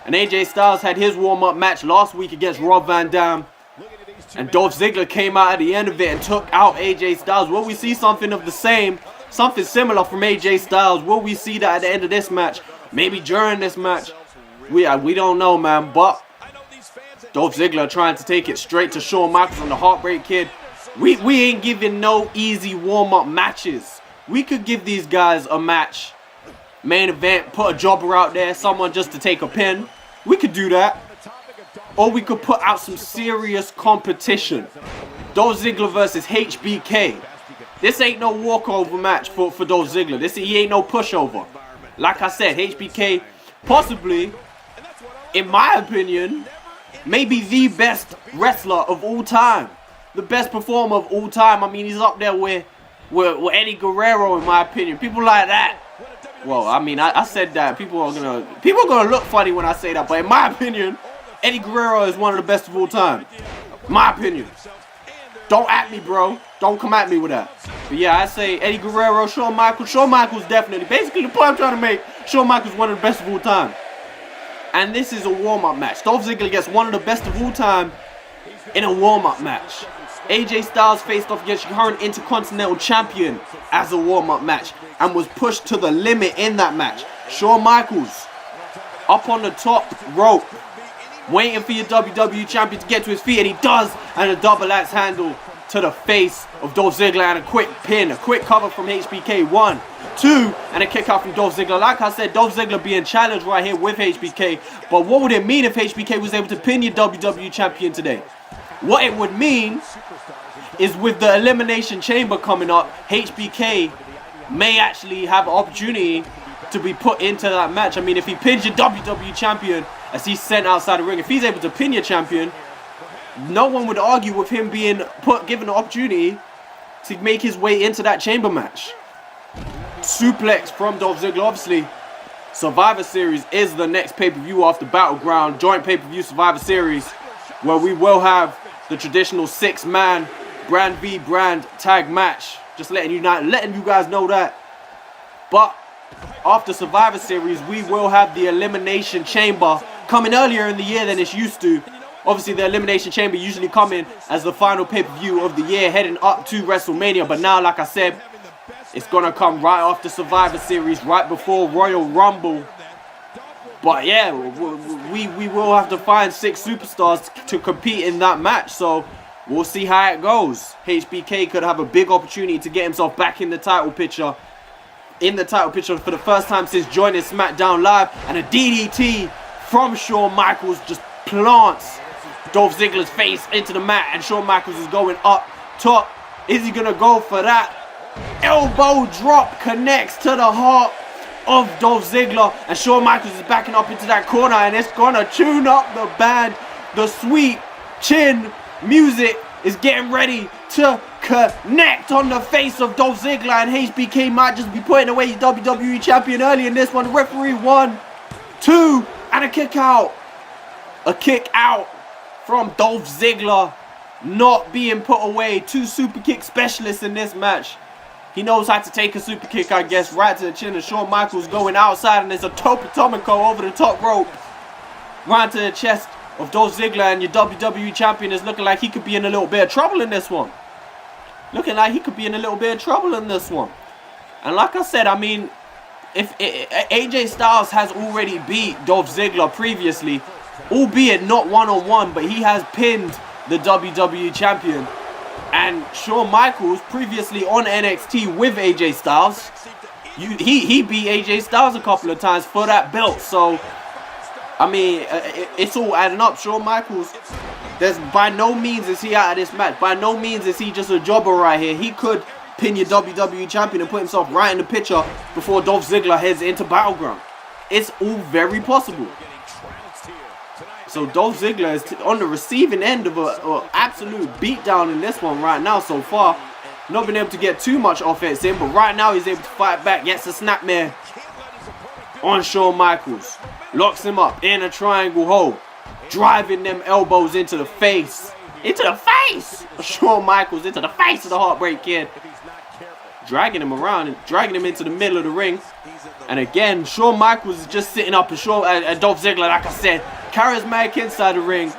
S1: And AJ Styles had his warm-up match last week against Rob Van Dam, and Dolph Ziggler came out at the end of it and took out AJ Styles. Will we see something of the same, something similar from AJ Styles? Will we see that at the end of this match? Maybe during this match? We don't know, man. But Dolph Ziggler trying to take it straight to Shawn Michaels and the Heartbreak Kid. We ain't giving no easy warm-up matches. We could give these guys a match, main event, put a jobber out there, someone just to take a pin. We could do that. Or we could put out some serious competition. Dolph Ziggler versus HBK. This ain't no walkover match for Dolph Ziggler. He ain't no pushover. Like I said, HBK possibly, in my opinion, maybe the best wrestler of all time. The best performer of all time. I mean, he's up there with Eddie Guerrero, in my opinion. People like that. Well, I mean, I said that. People are gonna look funny when I say that. But in my opinion, Eddie Guerrero is one of the best of all time. My opinion. Don't at me, bro. Don't come at me with that. But yeah, I say Eddie Guerrero, Shawn Michaels. Shawn Michaels definitely. Basically, the point I'm trying to make, Shawn Michaels one of the best of all time. And this is a warm-up match. Dolph Ziggler gets one of the best of all time in a warm-up match. AJ Styles faced off against the current Intercontinental Champion as a warm-up match and was pushed to the limit in that match. Shawn Michaels up on the top rope, waiting for your WWE Champion to get to his feet, and he does, and a double axe handle to the face of Dolph Ziggler, and a quick pin, a quick cover from HBK. 1, 2, and a kick out from Dolph Ziggler. Like I said, Dolph Ziggler being challenged right here with HBK. But what would it mean if HBK was able to pin your WWE Champion today? What it would mean is, with the Elimination Chamber coming up, HBK may actually have an opportunity to be put into that match. I mean, if he pins your WWE champion as he's sent outside the ring, if he's able to pin your champion, no one would argue with him being given the opportunity to make his way into that chamber match. Suplex from Dolph Ziggler. Obviously, Survivor Series is the next pay-per-view after Battleground, joint pay-per-view Survivor Series, where we will have the traditional 6-man brand v brand tag match. Just letting you guys know that. But after Survivor Series, we will have the Elimination Chamber coming earlier in the year than it's used to. Obviously, the Elimination Chamber usually coming as the final pay-per-view of the year, heading up to WrestleMania. But now, like I said, it's going to come right after Survivor Series, right before Royal Rumble. But yeah, we will have to find 6 superstars to compete in that match. So we'll see how it goes. HBK could have a big opportunity to get himself back in the title picture. In the title picture for the first time since joining Smackdown Live. And a DDT from Shawn Michaels just plants Dolph Ziggler's face into the mat. And Shawn Michaels is going up top. Is he going to go for that? Elbow drop connects to the heart of Dolph Ziggler. And Shawn Michaels is backing up into that corner. And it's going to tune up the band. The sweet chin music is getting ready to connect on the face of Dolph Ziggler, and HBK might just be putting away his WWE champion early in this one. The referee 1, 2, and a kick out. A kick out from Dolph Ziggler, not being put away. 2 super kick specialists in this match. He knows how to take a super kick, I guess, right to the chin. And Shawn Michaels going outside, and there's a Topotomico over the top rope, right to the chest of Dolph Ziggler, and your WWE champion is looking like he could be in a little bit of trouble in this one. Looking like he could be in a little bit of trouble in this one. And like I said, I mean, if AJ Styles has already beat Dolph Ziggler previously, albeit not one-on-one, but he has pinned the WWE champion. And Shawn Michaels previously on NXT with AJ Styles, he beat AJ Styles a couple of times for that belt. So I mean, it's all adding up. Shawn Michaels, by no means is he out of this match. By no means is he just a jobber right here. He could pin your WWE champion and put himself right in the picture before Dolph Ziggler heads into Battleground. It's all very possible. So Dolph Ziggler is on the receiving end of an absolute beatdown in this one right now so far. Not been able to get too much offense in, but right now he's able to fight back. Gets a snapmare on Shawn Michaels. Locks him up in a triangle hold. Driving them elbows into the face. Into the face! Shawn Michaels into the face of the Heartbreak Kid. Dragging him around and dragging him into the middle of the ring. And again, Shawn Michaels is just sitting up and Dolph Ziggler, like I said, charismatic inside the ring.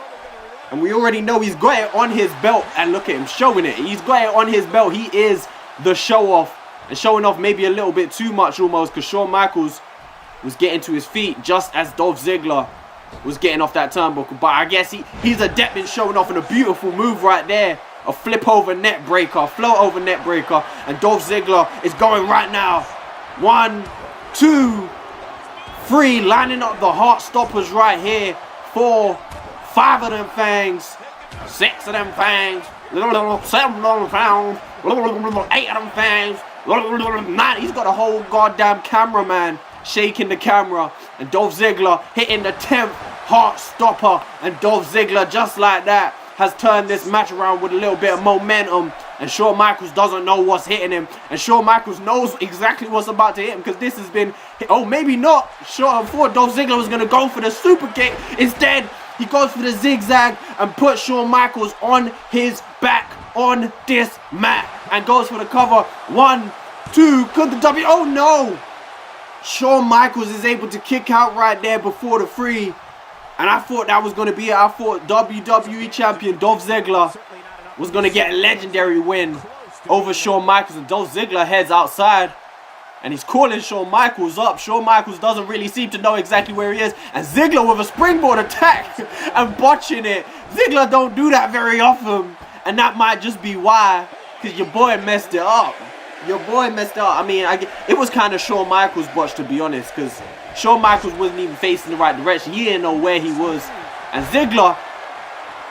S1: And we already know he's got it on his belt. And look at him showing it. He's got it on his belt. He is the show-off. And showing off maybe a little bit too much almost, because Shawn Michaels was getting to his feet just as Dolph Ziggler was getting off that turnbuckle. But I guess he's adept in showing off, and a beautiful move right there. A flip over net breaker, float over net breaker. And Dolph Ziggler is going right now. 1, 2, 3. Lining up the heart stoppers right here. 4, 5 of them fangs. 6 of them fangs. 7 of them fangs. 8 of them fangs. 9. He's got a whole goddamn cameraman shaking the camera, and Dolph Ziggler hitting the 10th heart stopper, and Dolph Ziggler just like that has turned this match around with a little bit of momentum. And Shawn Michaels doesn't know what's hitting him, and Shawn Michaels knows exactly what's about to hit him, because this has been, oh maybe not, sure, before Dolph Ziggler was going to go for the super kick. Instead he goes for the zigzag and puts Shawn Michaels on his back on this mat and goes for the cover. 1, 2, could the W, oh no! Shawn Michaels is able to kick out right there before the 3. And I thought that was going to be it. I thought WWE Champion Dolph Ziggler was going to get a legendary win over Shawn Michaels. And Dolph Ziggler heads outside. And he's calling Shawn Michaels up. Shawn Michaels doesn't really seem to know exactly where he is. And Ziggler with a springboard attack and botching it. Ziggler don't do that very often. And that might just be why. Because your boy messed it up. Your boy messed up. I mean, it was kind of Shawn Michaels' botch, to be honest, because Shawn Michaels wasn't even facing the right direction. He didn't know where he was. And Ziggler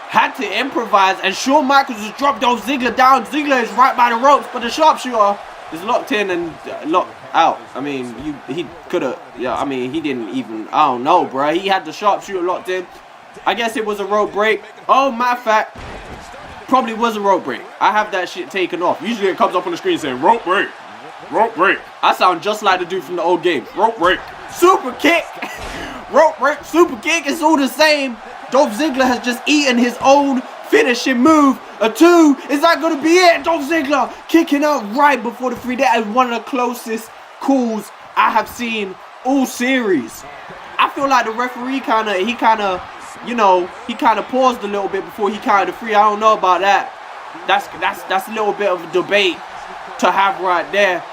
S1: had to improvise, and Shawn Michaels just dropped Dolph Ziggler down. Ziggler is right by the ropes, but the sharpshooter It's locked in and locked out. I mean, he could have. Yeah, I mean, he didn't even. I don't know, bro. He had the sharpshooter locked in. I guess it was a rope break. Oh, matter of fact, probably was a rope break. I have that shit taken off. Usually it comes up on the screen saying rope break, rope break. I sound just like the dude from the old game. Rope break, super kick, rope break, super kick. It's all the same. Dolph Ziggler has just eaten his own finishing move. A 2. Is that going to be it? Dolph Ziggler kicking out right before the 3. That is one of the closest calls I have seen all series. I feel like the referee he kind of paused a little bit before he counted the 3. I don't know about that. That's a little bit of a debate to have right there.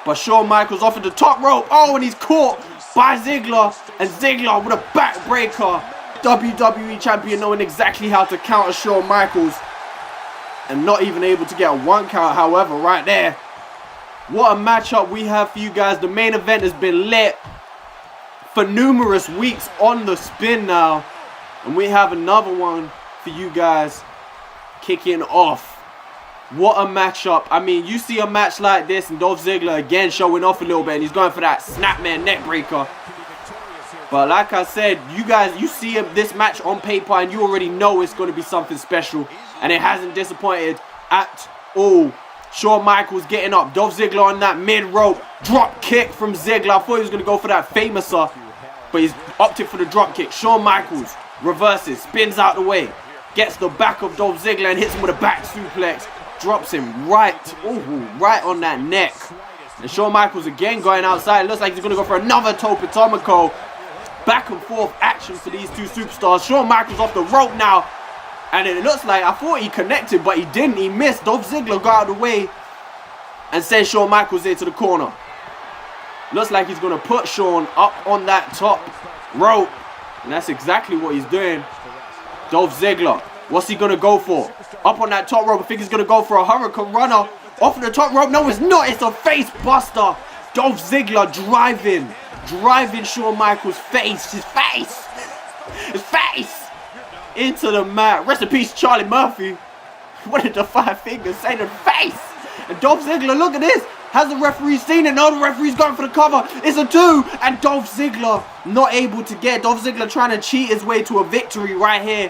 S1: But Shawn Michaels off of the top rope. Oh, and he's caught by Ziggler. And Ziggler with a backbreaker. WWE champion knowing exactly how to counter Shawn Michaels. And not even able to get a 1 count, however, right there. What a matchup we have for you guys. The main event has been lit for numerous weeks on the spin now. And we have another one for you guys kicking off. What a matchup. I mean, you see a match like this and Dolph Ziggler again showing off a little bit. And he's going for that Snapman neckbreaker. But like I said, you guys, you see this match on paper and you already know it's going to be something special. And it hasn't disappointed at all. Shawn Michaels getting up. Dolph Ziggler on that mid-rope drop kick from Ziggler. I thought he was going to go for that famouser, but he's opted for the drop kick. Shawn Michaels reverses, spins out the way, gets the back of Dolph Ziggler and hits him with a back suplex. Drops him right on that neck. And Shawn Michaels again going outside. It looks like he's going to go for another Tope Atomico. Back and forth action for these two superstars. Shawn Michaels off the rope now. And it looks like, I thought he connected, but he didn't. He missed. Dolph Ziggler got out of the way and sent Shawn Michaels into the corner. Looks like he's going to put Shawn up on that top rope. And that's exactly what he's doing. Dolph Ziggler, what's he going to go for? Up on that top rope. I think he's going to go for a Hurricane Runner. Off of the top rope. No, it's not. It's a face buster. Dolph Ziggler driving Shawn Michaels' face. His face. Into the mat. Rest in peace, Charlie Murphy. What did the 5 fingers say to the face? And Dolph Ziggler, look at this. Has the referee seen it? No, the referee's going for the cover. It's a 2. And Dolph Ziggler not able to get. Dolph Ziggler trying to cheat his way to a victory right here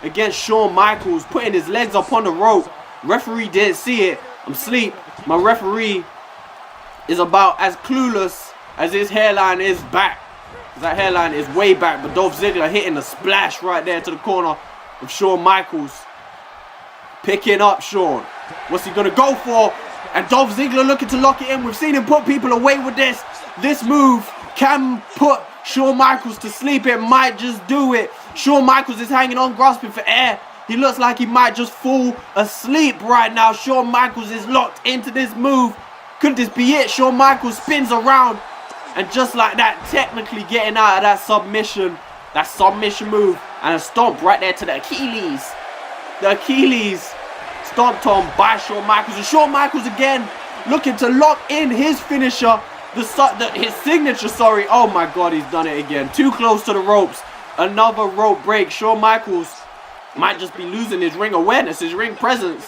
S1: against Shawn Michaels. Putting his legs up on the rope. Referee didn't see it. I'm asleep. My referee is about as clueless as his hairline is back. That hairline is way back, but Dolph Ziggler hitting a splash right there to the corner of Shawn Michaels. Picking up Shawn. What's he going to go for? And Dolph Ziggler looking to lock it in. We've seen him put people away with this. This move can put Shawn Michaels to sleep. It might just do it. Shawn Michaels is hanging on, grasping for air. He looks like he might just fall asleep right now. Shawn Michaels is locked into this move. Could this be it? Shawn Michaels spins around. And just like that, technically getting out of that submission move. And a stomp right there to the Achilles. The Achilles stomped on by Shawn Michaels. And Shawn Michaels again looking to lock in his finisher. His signature, sorry. Oh my God, he's done it again. Too close to the ropes. Another rope break. Shawn Michaels might just be losing his ring awareness, his ring presence.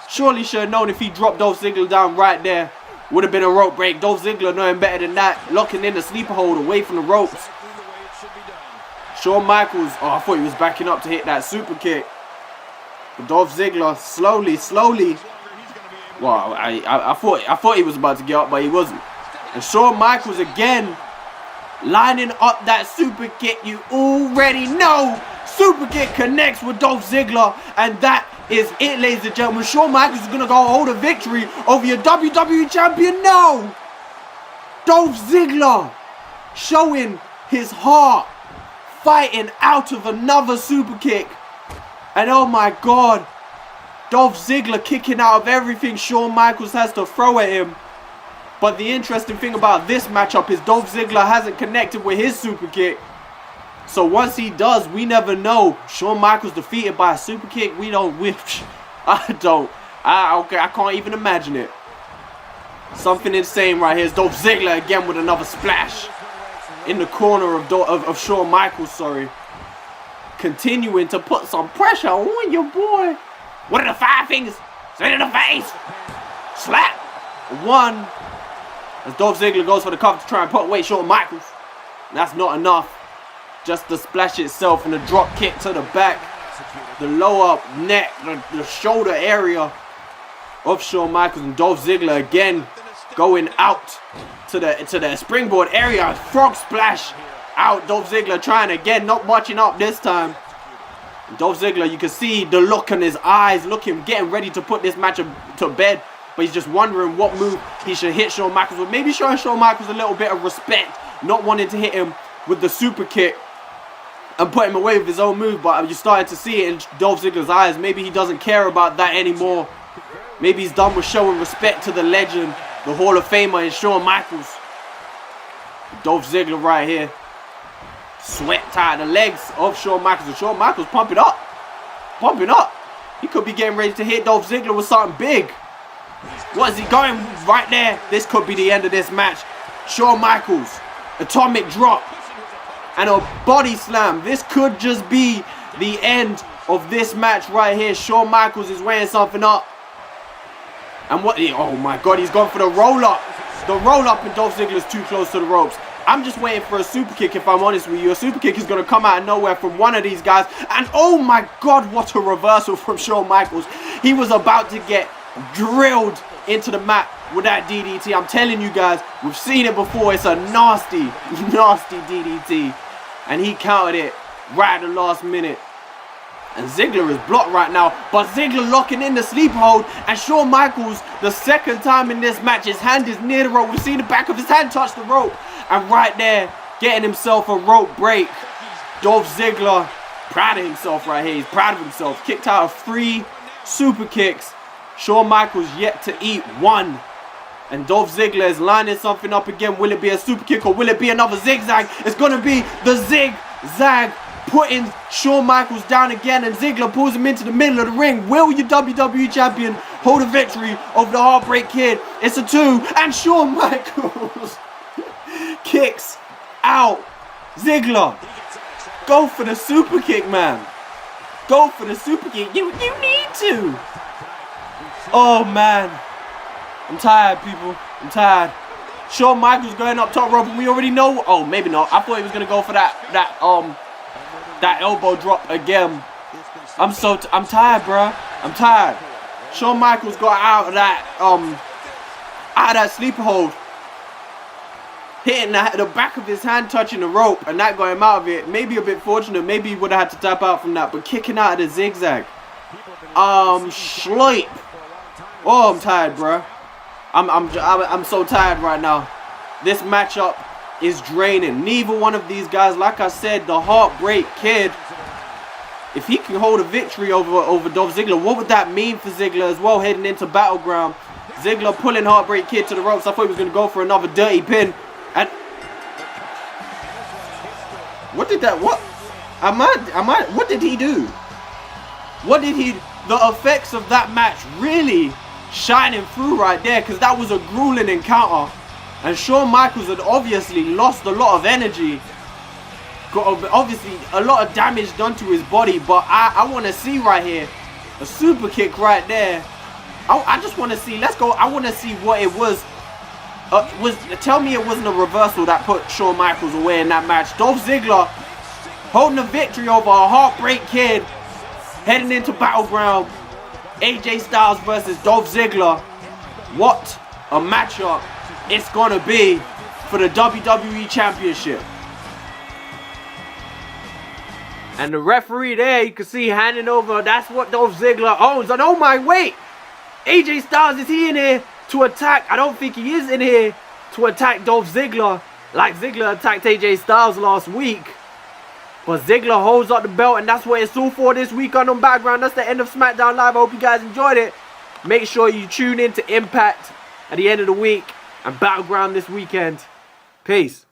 S1: Surely should have known if he dropped Dolph Ziggler down right there. Would have been a rope break. Dolph Ziggler knowing better than that. Locking in the sleeper hold away from the ropes. Shawn Michaels. Oh, I thought he was backing up to hit that super kick. But Dolph Ziggler slowly. Well, I thought he was about to get up, but he wasn't. And Shawn Michaels again lining up that super kick. You already know. Super kick connects with Dolph Ziggler. And that is it, ladies and gentlemen. Shawn Michaels is going to go hold a victory over your WWE champion. No! Dolph Ziggler showing his heart, fighting out of another super kick. And oh my God, Dolph Ziggler kicking out of everything Shawn Michaels has to throw at him. But the interesting thing about this matchup is Dolph Ziggler hasn't connected with his super kick. So once he does, we never know. Shawn Michaels defeated by a super kick. I can't even imagine it. Something insane right here is Dolph Ziggler again with another splash in the corner of Shawn Michaels, sorry. Continuing to put some pressure on your boy. What are the 5 fingers? Straight in the face. Slap. 1. As Dolph Ziggler goes for the cover to try and put away Shawn Michaels. That's not enough. Just the splash itself and the drop kick to the back. The lower neck, the shoulder area of Shawn Michaels, and Dolph Ziggler again going out to the springboard area. Frog splash out. Dolph Ziggler trying again, not watching up this time. Dolph Ziggler, you can see the look in his eyes, getting ready to put this match to bed. But he's just wondering what move he should hit Shawn Michaels with. Maybe showing Shawn Michaels a little bit of respect, not wanting to hit him with the super kick and put him away with his own move. But you're starting to see it in Dolph Ziggler's eyes. Maybe he doesn't care about that anymore. Maybe he's done with showing respect to the legend, the Hall of Famer in Shawn Michaels. Dolph Ziggler right here. Sweat tied the legs of Shawn Michaels. And Shawn Michaels pumping up. Pumping up. He could be getting ready to hit Dolph Ziggler with something big. What is he going right there? This could be the end of this match. Shawn Michaels. Atomic drop. And a body slam. This could just be the end of this match right here. Shawn Michaels is weighing something up. And what? Oh my God, he's gone for the roll up. The roll up, and Dolph Ziggler's too close to the ropes. I'm just waiting for a super kick, if I'm honest with you. A super kick is going to come out of nowhere from one of these guys. And oh my God, what a reversal from Shawn Michaels. He was about to get drilled into the mat with that DDT. I'm telling you guys, we've seen it before. It's a nasty, nasty DDT. And he countered it right at the last minute. And Ziggler is blocked right now, but Ziggler locking in the sleeper hold. And Shawn Michaels, the second time in this match, his hand is near the rope. We've seen the back of his hand touch the rope. And right there, getting himself a rope break. Dolph Ziggler, proud of himself right here. He's proud of himself. Kicked out of 3 super kicks. Shawn Michaels yet to eat 1. And Dolph Ziggler is lining something up again. Will it be a super kick or will it be another zigzag? It's going to be the zigzag, putting Shawn Michaels down again, and Ziggler pulls him into the middle of the ring. Will your WWE Champion hold a victory over the Heartbreak Kid? It's a 2, and Shawn Michaels kicks out Ziggler. Go for the super kick, man. Go for the super kick. You need to. Oh, man. I'm tired, people. I'm tired. Shawn Michaels going up top rope, and we already know. Oh, maybe not. I thought he was going to go for that elbow drop again. I'm tired, bro. I'm tired. Shawn Michaels got out of that sleeper hold, hitting the back of his hand, touching the rope, and that got him out of it. Maybe a bit fortunate. Maybe he would have had to tap out from that, but kicking out of the zigzag. Schleip. Oh, I'm tired, bro. I'm so tired right now. This matchup is draining. Neither one of these guys, like I said, the Heartbreak Kid, if he can hold a victory over Dolph Ziggler, what would that mean for Ziggler as well heading into Battleground? Ziggler pulling Heartbreak Kid to the ropes. I thought he was going to go for another dirty pin. And what did that? What? What did he do? What did he? The effects of that match really shining through right there, because that was a grueling encounter. And Shawn Michaels had obviously lost a lot of energy. Got obviously a lot of damage done to his body. But I want to see right here a super kick right there. I just want to see. Let's go. I want to see what it was. Tell me it wasn't a reversal that put Shawn Michaels away in that match. Dolph Ziggler holding a victory over a Heartbreak Kid, heading into Battleground. AJ Styles versus Dolph Ziggler. What a matchup it's gonna be for the WWE Championship. And the referee there, you can see handing over. That's what Dolph Ziggler owns. And oh my, wait, AJ Styles, is he in here to attack? I don't think he is in here to attack Dolph Ziggler like Ziggler attacked AJ Styles last week. But Ziggler holds up the belt, and that's what it's all for this week on Battleground. That's the end of Smackdown Live. I hope you guys enjoyed it. Make sure you tune in to Impact at the end of the week and Battleground this weekend. Peace.